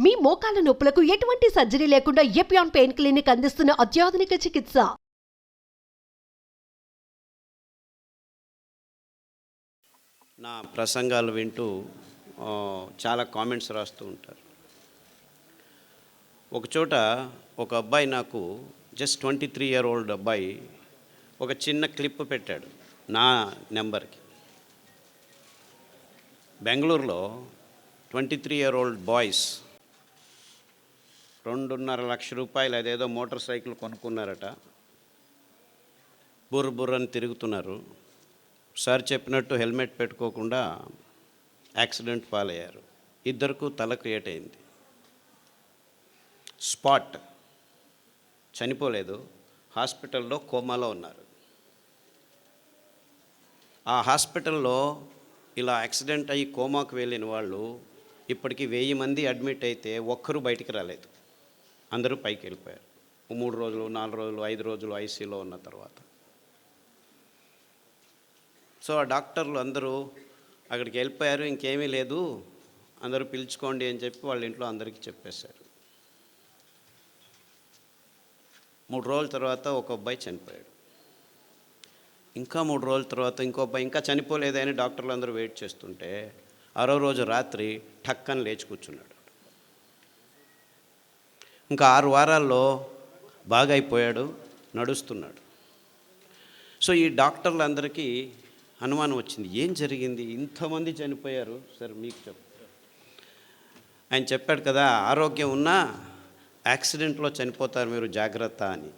మీ మోకాల నొప్పులకు ఎటువంటి సర్జరీ లేకుండా ఎపియాన్ పెయిన్ క్లినిక్ అందిస్తున్న అత్యాధునిక చికిత్స. నా ప్రసంగాలు వింటూ చాలా కామెంట్స్ రాస్తూ ఉంటారు. ఒకచోట ఒక అబ్బాయి నాకు జస్ట్ 23 year old అబ్బాయి ఒక చిన్న క్లిప్ పెట్టాడు నా నెంబర్కి. బెంగళూరులో 23 year old బాయ్స్ 2.5 లక్ష రూపాయలు అదేదో మోటార్ సైకిల్ కొనుక్కున్నారట. బుర్రని తిరుగుతున్నారు. సార్ చెప్పినట్టు హెల్మెట్ పెట్టుకోకుండా యాక్సిడెంట్ పాలయ్యారు. ఇద్దరికి తలకు ఏటైంది. స్పాట్, చనిపోలేదు, హాస్పిటల్లో కోమాలో ఉన్నారు. ఆ హాస్పిటల్లో ఇలా యాక్సిడెంట్ అయ్యి కోమాకు వెళ్ళిన వాళ్ళు ఇప్పటికి 1000 మంది అడ్మిట్ అయితే ఒక్కరూ బయటికి రాలేదు. అందరూ పైకి వెళ్ళిపోయారు. 3 రోజులు 4 రోజులు 5 రోజులు ఐసీలో ఉన్న తర్వాత. సో ఆ డాక్టర్లు అందరూ అక్కడికి వెళ్ళిపోయారు, ఇంకేమీ లేదు, అందరూ పిలుచుకోండి అని చెప్పి వాళ్ళ ఇంట్లో అందరికీ చెప్పేశారు. 3 రోజుల తర్వాత ఒక అబ్బాయి చనిపోయాడు. ఇంకా 3 రోజుల తర్వాత ఇంకో అబ్బాయి ఇంకా చనిపోలేదని డాక్టర్లు అందరూ వెయిట్ చేస్తుంటే 6వ రోజు రాత్రి ఠక్కని లేచి కూర్చున్నాడు. ఇంకా 6 వారాల్లో బాగా అయిపోయాడు, నడుస్తున్నాడు. సో ఈ డాక్టర్లందరికీ అనుమానం వచ్చింది, ఏం జరిగింది, ఇంతమంది చనిపోయారు సార్ మీకు చెప్తారు. ఆయన చెప్పాడు కదా, ఆరోగ్యం ఉన్నా యాక్సిడెంట్లో చనిపోతారు మీరు, జాగ్రత్త అని.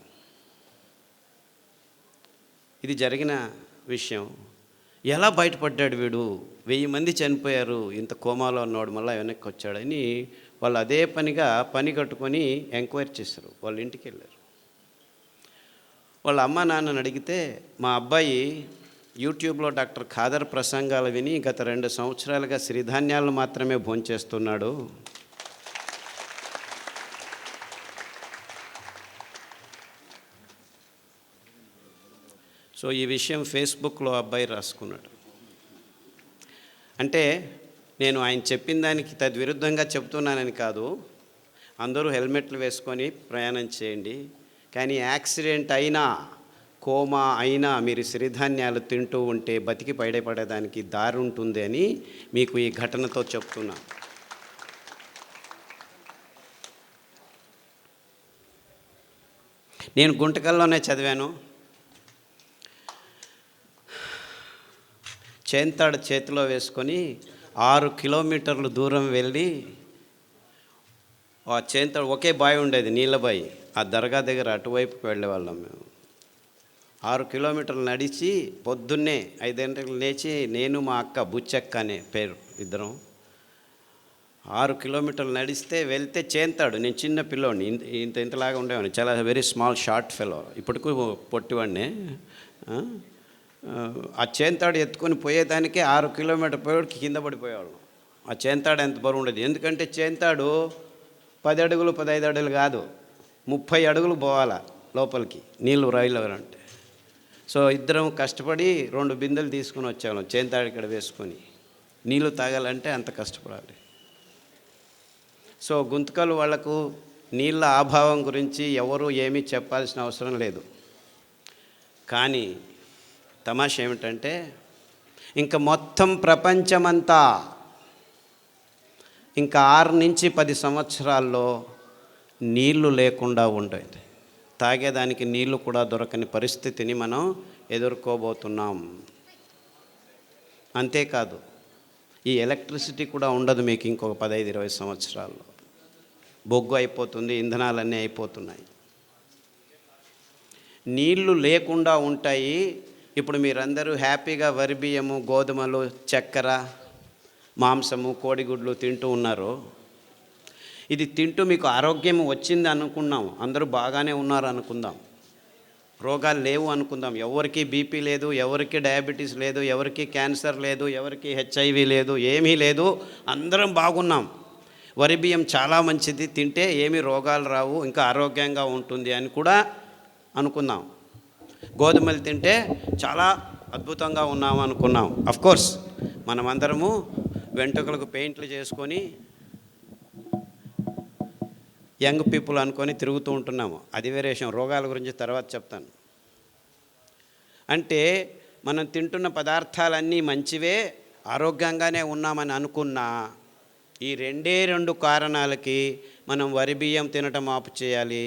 ఇది జరిగిన విషయం. ఎలా బయటపడ్డాడు వీడు, 1000 మంది చనిపోయారు, ఇంత కోమాలో ఉన్నవాడు మళ్ళీ వెనక్కి వచ్చాడని వాళ్ళు అదే పనిగా పని కట్టుకొని ఎంక్వైరీ చేశారు. వాళ్ళ ఇంటికి వెళ్ళారు. వాళ్ళ అమ్మ నాన్నని అడిగితే, మా అబ్బాయి యూట్యూబ్లో డాక్టర్ ఖాదర్ ప్రసంగాలు విని గత 2 సంవత్సరాలుగా సిరిధాన్యాలను మాత్రమే భోంచేస్తున్నాడు. సో ఈ విషయం ఫేస్బుక్లో అబ్బాయి రాసుకున్నాడు. అంటే నేను ఆయన చెప్పిన దానికి తద్విరుద్ధంగా చెప్తున్నానని కాదు, అందరూ హెల్మెట్లు వేసుకొని ప్రయాణం చేయండి, కానీ యాక్సిడెంట్ అయినా కోమా అయినా మీరు సిరిధాన్యాలు తింటూ ఉంటే బతికి బయటపడేదానికి దారి ఉంటుంది అని మీకు ఈ ఘటనతో చెప్తున్నా. నేను గుంటకల్లోనే చదివాను. చేంతాడు చేతిలో వేసుకొని 6 కిలోమీటర్లు దూరం వెళ్ళి, ఆ చేంతాడు ఒకే బావి ఉండేది, నీళ్ళ బావి, ఆ దర్గా దగ్గర అటువైపుకి వెళ్ళేవాళ్ళం మేము. 6 కిలోమీటర్లు నడిచి పొద్దున్నే 5 గంటలకు లేచి, నేను మా అక్క బుచ్చక్క అనే పేరు ఇద్దరం, 6 కిలోమీటర్లు నడిస్తే వెళ్తే చేంతాడు. నేను చిన్న పిల్లోడిని, ఇంతలాగా ఉండేవాడిని, చాలా వెరీ స్మాల్ షార్ట్ ఫెలో, ఇప్పటికూ పొట్టివాడిని. ఆ చేంతాడు ఎత్తుకొని పోయేదానికే 6 కిలోమీటర్ పోయేవాడికి కింద పడిపోయేవాళ్ళం. ఆ చేంతాడు ఎంత బరువు ఉండేది, ఎందుకంటే చేంతాడు 10 అడుగులు 15 అడుగులు కాదు, 30 అడుగులు పోవాలా లోపలికి నీళ్ళు రాయిలంటే. సో ఇద్దరం కష్టపడి 2 బిందెలు తీసుకుని వచ్చాము, చేంతాడు ఇక్కడ వేసుకొని. నీళ్ళు తాగాలంటే అంత కష్టపడాలి. సో గుంతకలు వాళ్లకు నీళ్ళ అభావం గురించి ఎవరు ఏమీ చెప్పాల్సిన అవసరం లేదు. కానీ తమాషా ఏమిటంటే, ఇంకా మొత్తం ప్రపంచమంతా ఇంకా 6 నుంచి 10 సంవత్సరాల్లో నీళ్లు లేకుండా ఉండేది. తాగేదానికి నీళ్లు కూడా దొరకని పరిస్థితిని మనం ఎదుర్కోబోతున్నాం. అంతేకాదు, ఈ ఎలక్ట్రిసిటీ కూడా ఉండదు మీకు ఇంకొక 15-20 సంవత్సరాల్లో. బొగ్గు అయిపోతుంది, ఇంధనాలన్నీ అయిపోతున్నాయి, నీళ్లు లేకుండా ఉంటాయి. ఇప్పుడు మీరందరూ హ్యాపీగా వరి బియ్యము, గోధుమలు, చక్కెర, మాంసము, కోడిగుడ్లు తింటూ ఉన్నారు. ఇది తింటూ మీకు ఆరోగ్యం వచ్చింది అనుకున్నాం, అందరూ బాగానే ఉన్నారు అనుకుందాం, రోగాలు లేవు అనుకుందాం. ఎవరికి బీపీ లేదు, ఎవరికి డయాబెటీస్ లేదు, ఎవరికి క్యాన్సర్ లేదు, ఎవరికి హెచ్ఐవి లేదు, ఏమీ లేదు, అందరం బాగున్నాం. వరి బియ్యం చాలా మంచిది, తింటే ఏమీ రోగాలు రావు, ఇంకా ఆరోగ్యంగా ఉంటుంది అని కూడా అనుకుందాం. గోధుమలు తింటే చాలా అద్భుతంగా ఉన్నాము అనుకున్నాం. అఫ్కోర్స్ మనమందరము వెంట్రుకలకు పెయింట్లు చేసుకొని యంగ్ పీపుల్ అనుకొని తిరుగుతూ ఉంటున్నాము. అది వేరే విషయం, రోగాల గురించి తర్వాత చెప్తాను. అంటే మనం తింటున్న పదార్థాలన్నీ మంచివే, ఆరోగ్యంగానే ఉన్నామని అనుకున్నా ఈ రెండు కారణాలకి మనం వరి బియ్యం తినటం ఆపు చేయాలి,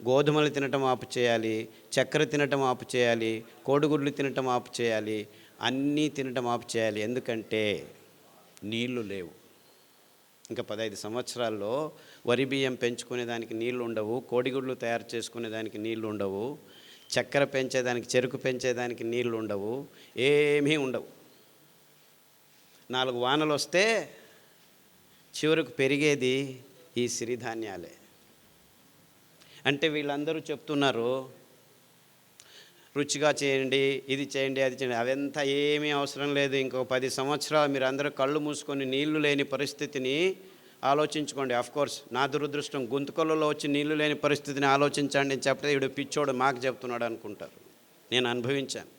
గోధుమలు తినటం ఆపు చేయాలి, చక్కెర తినటం ఆపు చేయాలి, కోడిగుడ్లు తినటం ఆపు చేయాలి, అన్నీ తినటం ఆపు చేయాలి. ఎందుకంటే నీళ్లు లేవు. ఇంకా 15 సంవత్సరాల్లో వరి బియ్యం పెంచుకునేదానికి నీళ్లు ఉండవు, కోడిగుడ్లు తయారు చేసుకునేదానికి నీళ్లు ఉండవు, చక్కెర పెంచేదానికి, చెరుకు పెంచేదానికి నీళ్లు ఉండవు, ఏమీ ఉండవు. 4 వానలు వస్తే చివరకు పెరిగేది ఈ సిరిధాన్యాలే. అంటే వీళ్ళందరూ చెప్తున్నారు రుచిగా చేయండి, ఇది చేయండి, అది చేయండి. అవంతా ఏమీ అవసరం లేదు. ఇంకో 10 సంవత్సరాలు మీరు అందరూ కళ్ళు మూసుకొని నీళ్లు లేని పరిస్థితిని ఆలోచించుకోండి. కోర్స్ నా దురదృష్టం, గొంతుకలలో వచ్చి నీళ్లు లేని పరిస్థితిని ఆలోచించండి అని చెప్తే వీడు పిచ్చోడు మాకు చెప్తున్నాడు అనుకుంటారు. నేను అనుభవించాను.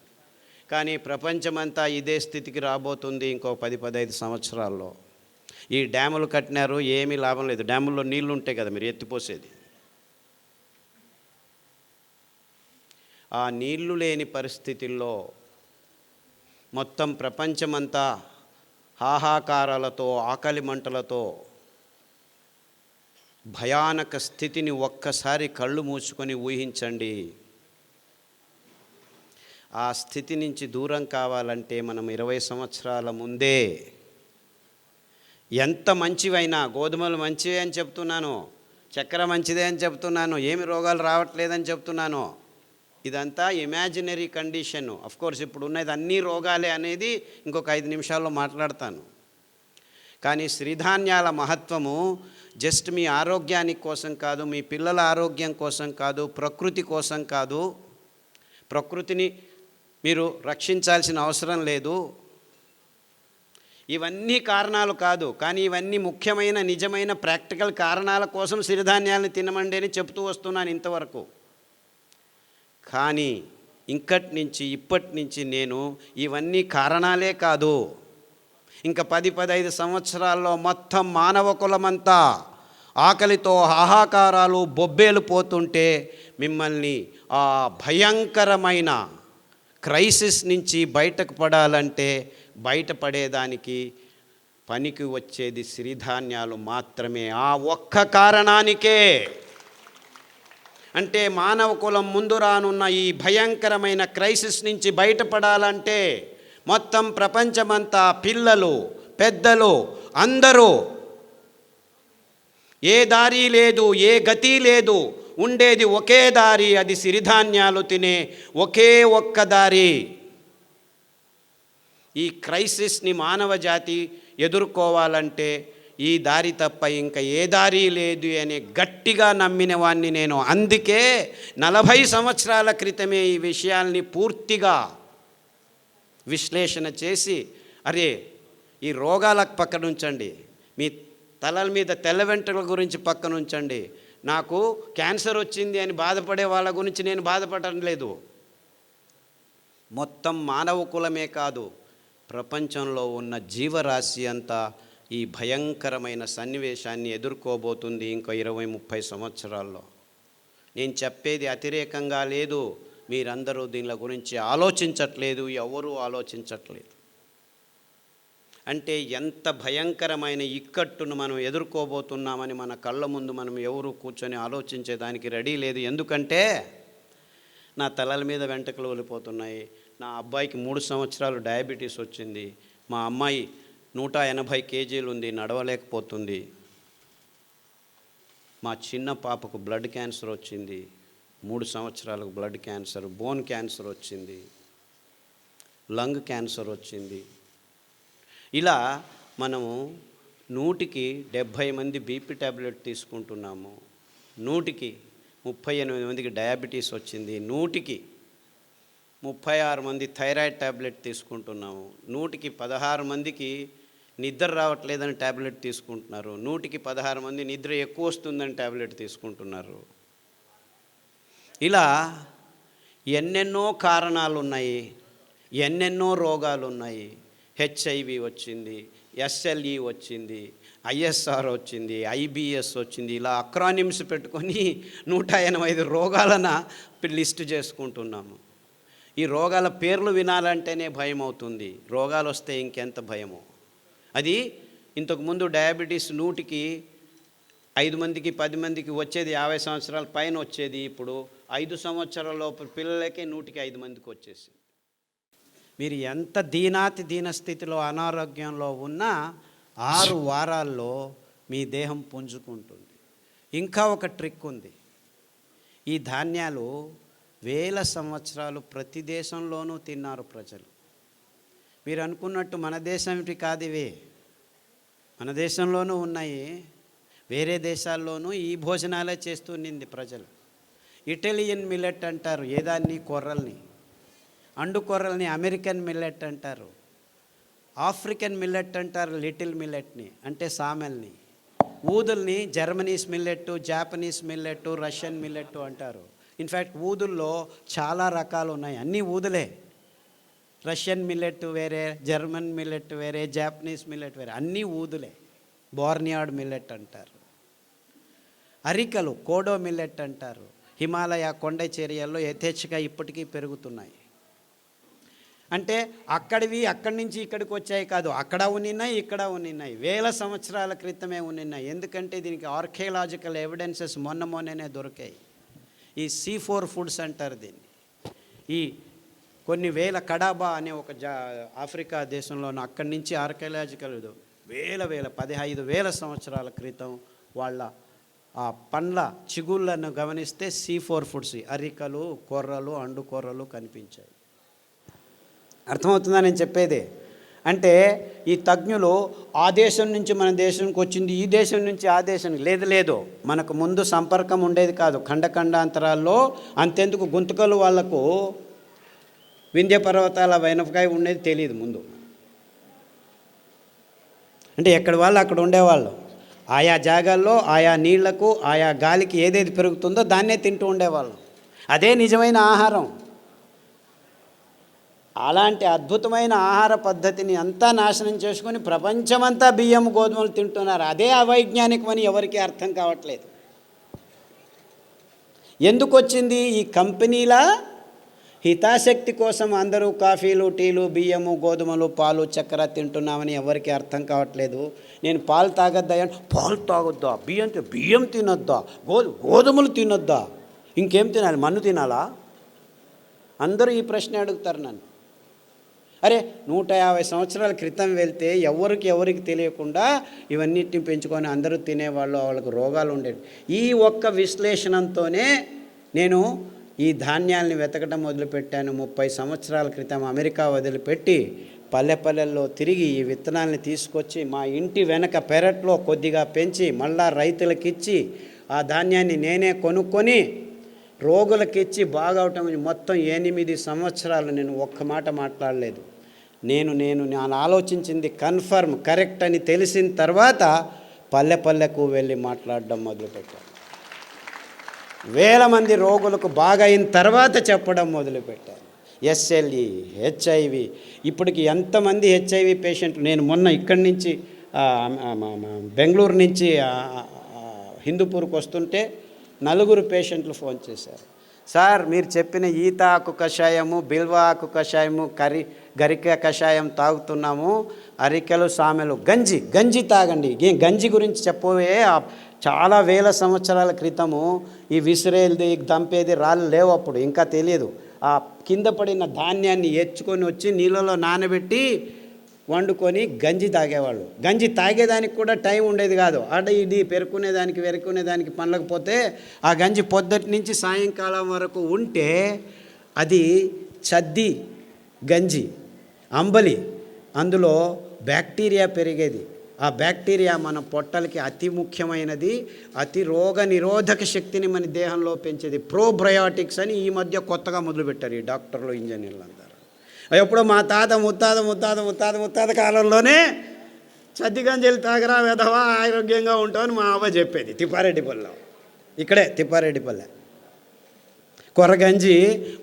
కానీ ప్రపంచమంతా ఇదే స్థితికి రాబోతుంది ఇంకో 10-15 సంవత్సరాల్లో. ఈ డ్యాములు కట్టినారు, ఏమీ లాభం లేదు. డ్యాముల్లో నీళ్లు ఉంటాయి కదా మీరు ఎత్తిపోసేది. ఆ నీళ్లు లేని పరిస్థితుల్లో మొత్తం ప్రపంచమంతా హాహాకారాలతో, ఆకలి మంటలతో భయానక స్థితిని ఒక్కసారి కళ్ళు మూసుకొని ఊహించండి. ఆ స్థితి నుంచి దూరం కావాలంటే మనం 20 సంవత్సరాల ముందే ఎంత మంచివైనా, గోధుమలు మంచివే అని చెప్తున్నాను, చక్కెర మంచిదే అని చెప్తున్నాను, ఏమి రోగాలు రావట్లేదని చెప్తున్నాను, ఇదంతా ఇమాజినరీ కండిషన్. కోర్స్ ఇప్పుడు ఉన్నది అన్ని రోగాలే అనేది ఇంకొక 5 నిమిషాల్లో మాట్లాడతాను. కానీ సిరిధాన్యాల మహత్వము జస్ట్ మీ ఆరోగ్యానికి కోసం కాదు, మీ పిల్లల ఆరోగ్యం కోసం కాదు, ప్రకృతి కోసం కాదు. ప్రకృతిని మీరు రక్షించాల్సిన అవసరం లేదు. ఇవన్నీ కారణాలు కాదు, కానీ ఇవన్నీ ముఖ్యమైన నిజమైన ప్రాక్టికల్ కారణాల కోసం సిరిధాన్యాలను తినమండి అని చెప్తూ వస్తున్నాను ఇంతవరకు. కానీ ఇప్పటి నుంచి నేను ఇవన్నీ కారణాలే కాదు, ఇంకా 10-15 సంవత్సరాల్లో మొత్తం మానవ కులమంతా ఆకలితో హాహాకారాలు బొబ్బేలు పోతుంటే మిమ్మల్ని ఆ భయంకరమైన క్రైసిస్ నుంచి బయటకు పడాలంటే బయటపడేదానికి పనికి వచ్చేది సిరిధాన్యాలు మాత్రమే. ఆ ఒక్క కారణానికే, అంటే మానవ కులం ముందు రానున్న ఈ భయంకరమైన క్రైసిస్ నుంచి బయటపడాలంటే మొత్తం ప్రపంచమంతా పిల్లలు, పెద్దలు అందరూ ఏ దారి లేదు, ఏ గతి లేదు, ఉండేది ఒకే దారి, అది సిరిధాన్యాలు తినే ఒకే ఒక్క దారి. ఈ క్రైసిస్ని మానవ జాతి ఎదుర్కోవాలంటే ఈ దారి తప్ప ఇంకా ఏ దారి లేదు అని గట్టిగా నమ్మిన వాణ్ణి నేను. అందుకే 40 సంవత్సరాల క్రితమే ఈ విషయాల్ని పూర్తిగా విశ్లేషణ చేసి, అరే ఈ రోగాలకు పక్కన ఉంచండి, మీ తలల మీద తెల్ల వెంట్రుకల గురించి పక్కన ఉంచండి, నాకు క్యాన్సర్ వచ్చింది అని బాధపడే వాళ్ళ గురించి నేను బాధపడటం లేదు. మొత్తం మానవ కులమే కాదు, ప్రపంచంలో ఉన్న జీవరాశి అంతా ఈ భయంకరమైన సన్నివేశాన్ని ఎదుర్కోబోతుంది ఇంకో 20-30 సంవత్సరాల్లో. నేను చెప్పేది అతిరేకంగా లేదు, మీరందరూ దీనిల గురించి ఆలోచించట్లేదు, ఎవరూ ఆలోచించట్లేదు. అంటే ఎంత భయంకరమైన ఇక్కట్టును మనం ఎదుర్కోబోతున్నామని మన కళ్ళ ముందు మనం ఎవరు కూర్చొని ఆలోచించేదానికి రెడీ లేదు. ఎందుకంటే నా తలల మీద వెంట్రుకలు వెళ్ళిపోతున్నాయి, నా అబ్బాయికి 3 సంవత్సరాలు డయాబెటీస్ వచ్చింది, మా అమ్మాయి 180 కేజీలు ఉంది, నడవలేకపోతుంది, మా చిన్న పాపకు బ్లడ్ క్యాన్సర్ వచ్చింది, 3 సంవత్సరాలకు బ్లడ్ క్యాన్సర్, బోన్ క్యాన్సర్ వచ్చింది, లంగ్ క్యాన్సర్ వచ్చింది. ఇలా మనము 100కి 70 మంది బీపీ ట్యాబ్లెట్ తీసుకుంటున్నాము, 100కి 38 మందికి డయాబెటీస్ వచ్చింది, 100కి 36 మంది థైరాయిడ్ ట్యాబ్లెట్ తీసుకుంటున్నాము, 100కి 16 మందికి నిద్ర రావట్లేదని ట్యాబ్లెట్ తీసుకుంటున్నారు, 100కి 16 మంది నిద్ర ఎక్కువ వస్తుందని ట్యాబ్లెట్ తీసుకుంటున్నారు. ఇలా ఎన్నెన్నో కారణాలు ఉన్నాయి, ఎన్నెన్నో రోగాలు ఉన్నాయి. హెచ్ఐవి వచ్చింది, ఎస్ఎల్ఈ వచ్చింది, ఐఎస్ఆర్ వచ్చింది, ఐబిఎస్ వచ్చింది, ఇలా అక్రానిమ్స్ పెట్టుకొని 185 రోగాలను లిస్ట్ చేసుకుంటున్నాము. ఈ రోగాల పేర్లు వినాలంటేనే భయం అవుతుంది. రోగాలు వస్తే ఇంకెంత భయమో. అది ఇంతకుముందు డయాబెటీస్ 100కి 5 మందికి 10 మందికి వచ్చేది, 50 సంవత్సరాల పైన వచ్చేది. ఇప్పుడు 5 సంవత్సరాల లోపు పిల్లలకే 100కి 5 మందికి వచ్చేసింది. మీరు ఎంత దీన స్థితిలో అనారోగ్యంలో ఉన్నా 6 వారాల్లో మీ దేహం పుంజుకుంటుంది. ఇంకా ఒక ట్రిక్ ఉంది. ఈ ధాన్యాలు వేల సంవత్సరాలు ప్రతి దేశంలోనూ తిన్నారు ప్రజలు. మీరు అనుకున్నట్టు మన దేశంటి కాదు ఇవే, మన దేశంలోనూ ఉన్నాయి, వేరే దేశాల్లోనూ ఈ భోజనాలే చేస్తూనింది ప్రజలు. ఇటాలియన్ మిల్లెట్ అంటారు ఏదాన్ని, కొర్రల్ని. అండు కొర్రల్ని అమెరికన్ మిల్లెట్ అంటారు. ఆఫ్రికన్ మిల్లెట్ అంటారు లిటిల్ మిల్లెట్ని, అంటే సామెల్ని. ఊదుల్ని జర్మనీస్ మిల్లెట్టు, జాపనీస్ మిల్లెట్టు, రష్యన్ మిల్లెట్టు అంటారు. ఇన్ఫ్యాక్ట్ ఊదుల్లో చాలా రకాలు ఉన్నాయి, అన్నీ ఊదులే. రష్యన్ మిల్లెట్ వేరే, జర్మన్ మిల్లెట్ వేరే, జాపనీస్ మిల్లెట్ వేరే, అన్నీ ఊదులే. బోర్నియాడ్ మిల్లెట్ అంటారు. అరికలు కోడో మిల్లెట్ అంటారు. హిమాలయ కొండ చర్యల్లో యథేచ్ఛగా ఇప్పటికీ పెరుగుతున్నాయి. అంటే అక్కడి నుంచి ఇక్కడికి వచ్చాయి కాదు, అక్కడ ఉన్నాయి, ఇక్కడ ఉన్నాయి, వేల సంవత్సరాల క్రితమే ఉన్నాయి. ఎందుకంటే దీనికి ఆర్కియలాజికల్ ఎవిడెన్సెస్ మొన్ననే దొరికాయి. ఈ C4 ఫుడ్స్ అంటారు దీన్ని. ఈ కొన్ని వేల కడాబా అనే ఒక ఆఫ్రికా దేశంలోనూ అక్కడి నుంచి ఆర్కియలాజికల్ వేల 15,000 సంవత్సరాల క్రితం వాళ్ళ ఆ పండ్ల చిగుళ్ళను గమనిస్తే C4 ఫుడ్స్, అరికలు, కొర్రలు, అండు కొర్రలు కనిపించాయి. అర్థమవుతుందా నేను చెప్పేది? అంటే ఈ తజ్ఞులు ఆ దేశం నుంచి మన దేశానికి వచ్చింది, ఈ దేశం నుంచి ఆ దేశానికి లేదు. మనకు ముందు సంపర్కం ఉండేది కాదు. ఖండాంతరాల్లో అంతెందుకు గుంతకలు వాళ్లకు వింధ్య పర్వతాల వెనపకాయ ఉండేది తెలియదు ముందు. అంటే ఎక్కడి వాళ్ళు అక్కడ ఉండేవాళ్ళు. ఆయా జాగాల్లో ఆయా నీళ్లకు ఆయా గాలికి ఏదేది పెరుగుతుందో దాన్నే తింటూ ఉండేవాళ్ళు. అదే నిజమైన ఆహారం. అలాంటి అద్భుతమైన ఆహార పద్ధతిని అంతా నాశనం చేసుకొని ప్రపంచమంతా బియ్యం గోధుమలు తింటున్నారు. అదే అవైజ్ఞానికమని ఎవరికీ అర్థం కావట్లేదు. ఎందుకు వచ్చింది? ఈ కంపెనీల హితాశక్తి కోసం అందరూ కాఫీలు, టీలు, బియ్యము, గోధుమలు, పాలు, చక్కెర తింటున్నామని ఎవరికి అర్థం కావట్లేదు. నేను పాలు తాగొద్దా, పాలు తాగొద్దా, బియ్యం తినొద్దా, గోధుమలు తినొద్దా, ఇంకేం తినాలి, మన్ను తినాలా? అందరూ ఈ ప్రశ్న అడుగుతారు నన్ను. అరే 150 సంవత్సరాల క్రితం వెళ్తే ఎవరికి తెలియకుండా ఇవన్నిటిని పెంచుకొని అందరూ తినేవాళ్ళు, వాళ్ళకు రోగాలు ఉండేవి. ఈ ఒక్క విశ్లేషణతోనే నేను ఈ ధాన్యాల్ని వెతకడం మొదలుపెట్టాను. 30 సంవత్సరాల క్రితం అమెరికా వదిలిపెట్టి పల్లెల్లో తిరిగి ఈ విత్తనాలని తీసుకొచ్చి మా ఇంటి వెనక పెరట్లో కొద్దిగా పెంచి మళ్ళా రైతులకిచ్చి ఆ ధాన్యాన్ని నేనే కొనుక్కొని రోగులకిచ్చి బాగవటం. మొత్తం 8 సంవత్సరాలు నేను ఒక్క మాట మాట్లాడలేదు. నేను ఆలోచించింది కన్ఫర్మ్ కరెక్ట్ అని తెలిసిన తర్వాత పల్లెకు వెళ్ళి మాట్లాడడం మొదలుపెట్టాను. వేల మంది రోగులకు బాగైన తర్వాత చెప్పడం మొదలుపెట్టాను. SLE, HIV, ఇప్పటికి ఎంతమంది HIV పేషెంట్లు. నేను మొన్న ఇక్కడి నుంచి బెంగళూరు నుంచి హిందూపూర్కి వస్తుంటే 4 పేషెంట్లు ఫోన్ చేశారు. సార్ మీరు చెప్పిన ఈత ఆకు కషాయము, బిల్వ ఆకు కషాయము, గరిక కషాయం తాగుతున్నాము, అరికెలు, సామెలు, గంజి తాగండి. గంజి గురించి చెప్పవే, చాలా వేల సంవత్సరాల క్రితము ఈ విసిరేది దంపేది రాళ్ళు లేవు, అప్పుడు ఇంకా తెలియదు. ఆ కింద పడిన ధాన్యాన్ని ఎచ్చుకొని వచ్చి నీళ్ళలో నానబెట్టి వండుకొని గంజి తాగేవాళ్ళు. గంజి తాగేదానికి కూడా టైం ఉండేది కాదు. ఇది వెరుకునేదానికి పనలేకపోతే ఆ గంజి పొద్దుటి నుంచి సాయంకాలం వరకు ఉంటే అది చద్ది గంజి, అంబలి. అందులో బ్యాక్టీరియా పెరిగేది. ఆ బ్యాక్టీరియా మన పొట్టలకి అతి ముఖ్యమైనది, అతి రోగ నిరోధక శక్తిని మన దేహంలో పెంచేది. ప్రోబయోటిక్స్ అని ఈ మధ్య కొత్తగా మొదలుపెట్టారు ఈ డాక్టర్లు, ఇంజనీర్లు అందరూ. ఎప్పుడో మా తాత ముత్తాత కాలంలోనే చద్దిగంజలు తాగరా వెధవా ఆరోగ్యంగా ఉంటామని మా అవ్వ చెప్పేది. తిప్పారెడ్డిపల్లె, ఇక్కడే తిప్పారెడ్డిపల్లె. కొర్రగంజి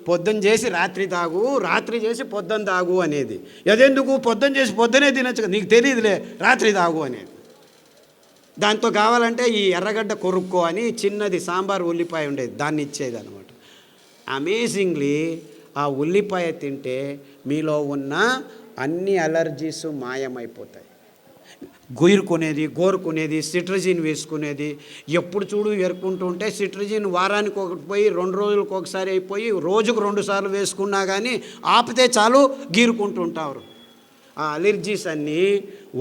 పొద్దున్న చేసి రాత్రి తాగు, రాత్రి చేసి పొద్దున్న తాగు అనేది. అదెందుకు? పొద్దున్న చేసి పొద్దునే తినచ్చు కదా, నీకు తెలియదులే రాత్రి తాగు అనేది. దాంతో కావాలంటే ఈ ఎర్రగడ్డ కొరుక్కో అని చిన్నది సాంబార్ ఉల్లిపాయ ఉండేది, దాన్ని ఇచ్చేది అనమాట. అమేజింగ్లీ ఆ ఉల్లిపాయ తింటే మీలో ఉన్న అన్ని అలర్జీస్ మాయమైపోతాయి. గోరుకునేది సిట్రజిన్ వేసుకునేది, ఎప్పుడు చూడు ఎరుకుంటూ ఉంటే సిట్రజిన్ వారానికి ఒకటి పోయి 2 రోజులకు ఒకసారి అయిపోయి రోజుకు 2 సార్లు వేసుకున్నా కానీ ఆపితే చాలు గీరుకుంటూ ఉంటారు. ఆ అలర్జీస్ అన్నీ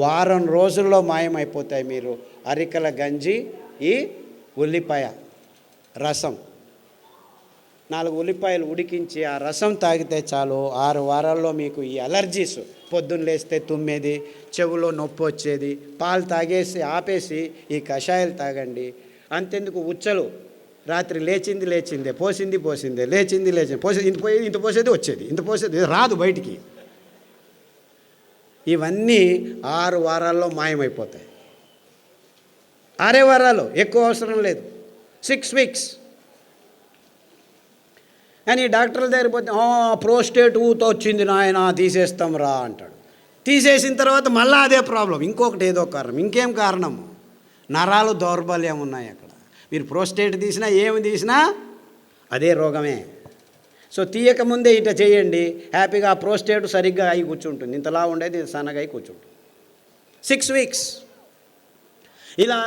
వారం రోజుల్లో మాయమైపోతాయి. మీరు అరికల గంజి, ఈ ఉల్లిపాయ రసం, 4 ఉల్లిపాయలు ఉడికించి ఆ రసం తాగితే చాలు 6 వారాల్లో మీకు ఈ అలర్జీస్, పొద్దున్న లేస్తే తుమ్మేది, చెవులో నొప్పి వచ్చేది, పాలు తాగేసి ఆపేసి ఈ కషాయాలు తాగండి. అంతెందుకు ఉచ్చలు, రాత్రి లేచిందే, పోసిందే, లేచింది ఇంత పోసేది వచ్చేది, ఇంత పోసేది రాదు బయటికి. ఇవన్నీ 6 వారాల్లో మాయమైపోతాయి. 6 వారాలు, ఎక్కువ అవసరం లేదు, 6 వీక్స్. అని డాక్టర్ల దగ్గర పోతే ప్రోస్టేట్ ఊతో వచ్చింది నాయన తీసేస్తాం రా అంటాడు. తీసేసిన తర్వాత మళ్ళీ అదే ప్రాబ్లం, ఇంకొకటి ఏదో కారణం, ఇంకేం కారణం, నరాలు దౌర్బల్యం ఉన్నాయి అక్కడ. మీరు ప్రోస్టేట్ తీసినా ఏమి తీసినా అదే రోగమే. సో తీయకముందే ఇట చేయండి, హ్యాపీగా ఆ ప్రోస్టేట్ సరిగ్గా అయి కూర్చుంటుంది, ఇంతలా ఉండేది సన్నగా అయి కూర్చుంటుంది. 6 వీక్స్. ఇలా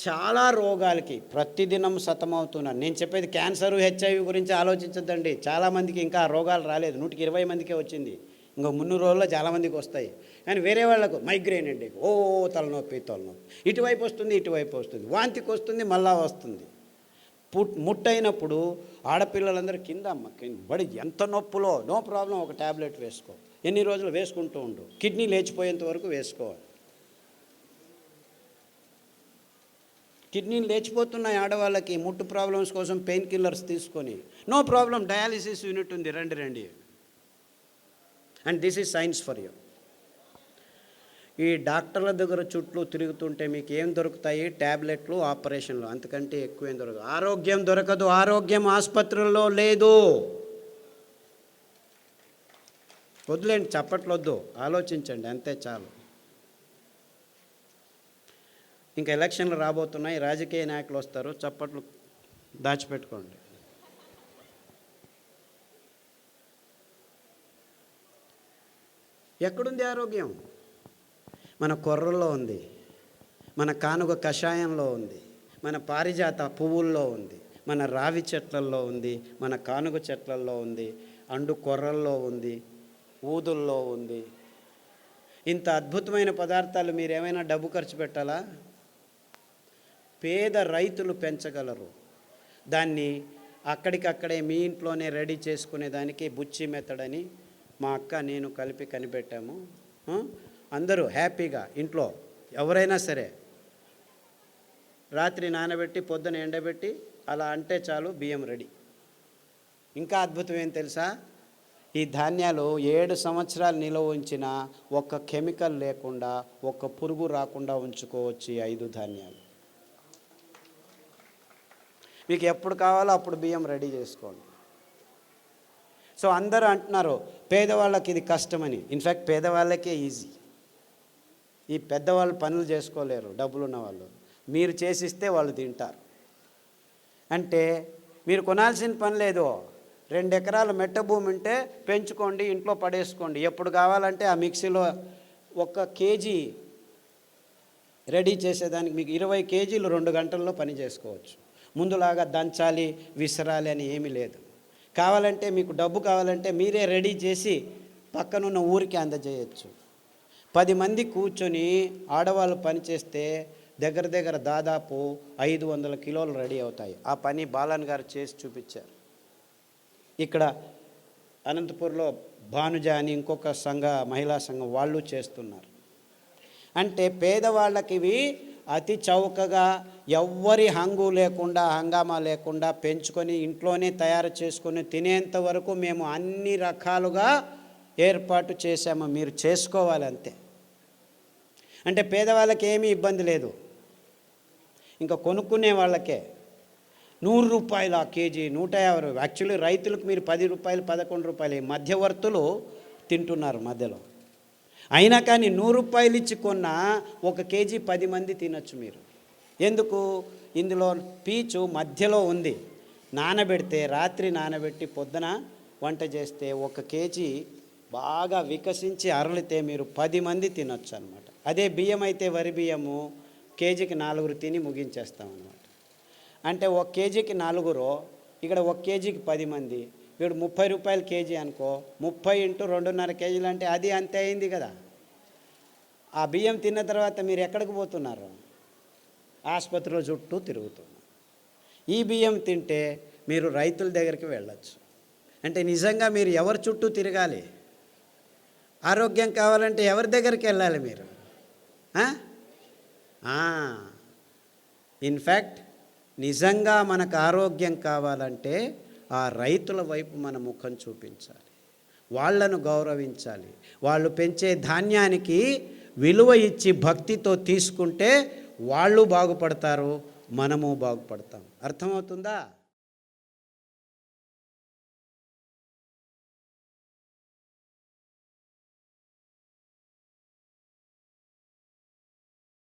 చాలా రోగాలకి ప్రతిదినం సతమవుతున్నాను. నేను చెప్పేది క్యాన్సర్, హెచ్ఐవి గురించి ఆలోచించద్దండి. చాలామందికి ఇంకా ఆ రోగాలు రాలేదు, 120 మందికే వచ్చింది, ఇంకో 300 రోజుల్లో చాలామందికి వస్తాయి. కానీ వేరే వాళ్ళకు మైగ్రేన్ అండి, తలనొప్పి, ఇటువైపు వస్తుంది, వాంతికి వస్తుంది, మళ్ళా వస్తుంది. ముట్టయినప్పుడు ఆడపిల్లలందరూ కింద బడి ఎంత నొప్పులో, నో ప్రాబ్లం, ఒక ట్యాబ్లెట్ వేసుకో, ఎన్ని రోజులు వేసుకుంటూ ఉండు, కిడ్నీ లేచిపోయేంత వరకు వేసుకోవాలి. కిడ్నీలు లేచిపోతున్నాయి ఆడవాళ్ళకి, ముట్టు ప్రాబ్లమ్స్ కోసం పెయిన్ కిల్లర్స్ తీసుకొని, నో ప్రాబ్లం, డయాలిసిస్ యూనిట్ ఉంది, రండి. And this is science for you. ఈ డాక్టర్ల దగ్గర చుట్టూ తిరుగుతుంటే మీకు ఏం దొరుకుతాయి? ట్యాబ్లెట్లు, ఆపరేషన్లు, అంతకంటే ఎక్కువ ఏం దొరకదు. ఆరోగ్యం దొరకదు, ఆరోగ్యం ఆసుపత్రుల్లో లేదు. వద్దులేండి, చప్పట్లొద్దు, ఆలోచించండి, అంతే చాలు. ఇంకా ఎలక్షన్లు రాబోతున్నాయి, రాజకీయ నాయకులు వస్తారు, చప్పట్లు దాచిపెట్టుకోండి. ఎక్కడుంది ఆరోగ్యం? మన కొర్రల్లో ఉంది, మన కానుగ కషాయంలో ఉంది, మన పారిజాత పువ్వుల్లో ఉంది, మన రావి చెట్లల్లో ఉంది, మన కానుగ చెట్లల్లో ఉంది, అండు కొర్రల్లో ఉంది, ఊదుల్లో ఉంది. ఇంత అద్భుతమైన పదార్థాలు మీరు ఏమైనా డబ్బు ఖర్చు పెట్టాలా? పేద రైతులు పెంచగలరు. దాన్ని అక్కడికక్కడే మీ ఇంట్లోనే రెడీ చేసుకునే దానికి బుచ్చి మెథడ్ అని మా అక్క నేను కలిపి కనిపెట్టాము. అందరూ హ్యాపీగా ఇంట్లో ఎవరైనా సరే రాత్రి నానబెట్టి పొద్దున ఎండబెట్టి అలా అంటే చాలు, బియ్యం రెడీ. ఇంకా అద్భుతం ఏం తెలుసా? ఈ ధాన్యాలు 7 సంవత్సరాలు నిల్వ ఉంచినా ఒక్క కెమికల్ లేకుండా, ఒక్క పురుగు రాకుండా ఉంచుకోవచ్చు ఈ 5 ధాన్యాలు. మీకు ఎప్పుడు కావాలో అప్పుడు బియ్యం రెడీ చేసుకోండి. సో అందరూ అంటున్నారు పేదవాళ్ళకి ఇది కష్టమని. ఇన్ఫ్యాక్ట్ పేదవాళ్ళకే ఈజీ. ఈ పెద్దవాళ్ళు పనులు చేసుకోలేరు, డబ్బులున్న వాళ్ళు. మీరు చేసిస్తే వాళ్ళు తింటారు. అంటే మీరు కొనాల్సిన పని లేదు. 2 ఎకరాల మెట్ట భూమి ఉంటే పెంచుకోండి, ఇంట్లో పడేసుకోండి. ఎప్పుడు కావాలంటే ఆ మిక్సీలో 1 కేజీ రెడీ చేసేదానికి మీకు 20 కేజీలు 2 గంటల్లో పని చేసుకోవచ్చు. ముందులాగా దంచాలి, విసరాలి అని ఏమీ లేదు. కావాలంటే మీకు డబ్బు కావాలంటే మీరే రెడీ చేసి పక్కనున్న ఊరికి అందజేయచ్చు. 10 మంది కూర్చొని ఆడవాళ్ళు పని చేస్తే దగ్గర దాదాపు 500 కిలోలు రెడీ అవుతాయి. ఆ పని బాలన్ గారు చేసి చూపించారు. ఇక్కడ అనంతపూర్లో భానుజ అని ఇంకొక మహిళా సంఘం వాళ్ళు చేస్తున్నారు. అంటే పేదవాళ్ళకి ఇవి అతి చౌకగా, ఎవ్వరి హంగామా లేకుండా పెంచుకొని ఇంట్లోనే తయారు చేసుకొని తినేంత వరకు మేము అన్ని రకాలుగా ఏర్పాటు చేశాము. మీరు చేసుకోవాలి అంతే. అంటే పేదవాళ్ళకి ఏమీ ఇబ్బంది లేదు. ఇంకా కొనుక్కునే వాళ్ళకే 100 రూపాయలు ఆ కేజీ, 150. యాక్చువల్లీ రైతులకు మీరు 10 రూపాయలు, 11 రూపాయలు మధ్యవర్తులు తింటున్నారు మధ్యలో. అయినా కానీ 100 రూపాయలు ఇచ్చి కొన్న 1 కేజీ 10 మంది తినచ్చు మీరు. ఎందుకు? ఇందులో పీచు మధ్యలో ఉంది. నానబెడితే, రాత్రి నానబెట్టి పొద్దున వంట చేస్తే 1 కేజీ బాగా వికసించి అరలితే మీరు 10 మంది తినొచ్చు అనమాట. అదే బియ్యం అయితే వరి బియ్యము కేజీకి 4 తిని ముగించేస్తాం అనమాట. అంటే 1 కేజీకి 4, ఇక్కడ 1 కేజీకి 10 మంది, వీడు 30 రూపాయలు కేజీ అనుకో, 30 × 2.5 కేజీలు అంటే అది అంతే అయింది కదా. ఆ బియ్యం తిన్న తర్వాత మీరు ఎక్కడికి పోతున్నారు? ఆసుపత్రిలో చుట్టూ తిరుగుతున్నారు. ఈ బియ్యం తింటే మీరు రైతుల దగ్గరికి వెళ్ళచ్చు. అంటే నిజంగా మీరు ఎవరి చుట్టూ తిరగాలి? ఆరోగ్యం కావాలంటే ఎవరి దగ్గరికి వెళ్ళాలి మీరు? ఇన్ఫ్యాక్ట్ నిజంగా మనకు ఆరోగ్యం కావాలంటే ఆ రైతుల వైపు మన ముఖం చూపించాలి, వాళ్ళను గౌరవించాలి. వాళ్ళు పెంచే ధాన్యానికి విలువ ఇచ్చి భక్తితో తీసుకుంటే వాళ్ళు బాగుపడతారు, మనము బాగుపడతాం. అర్థమవుతుందా?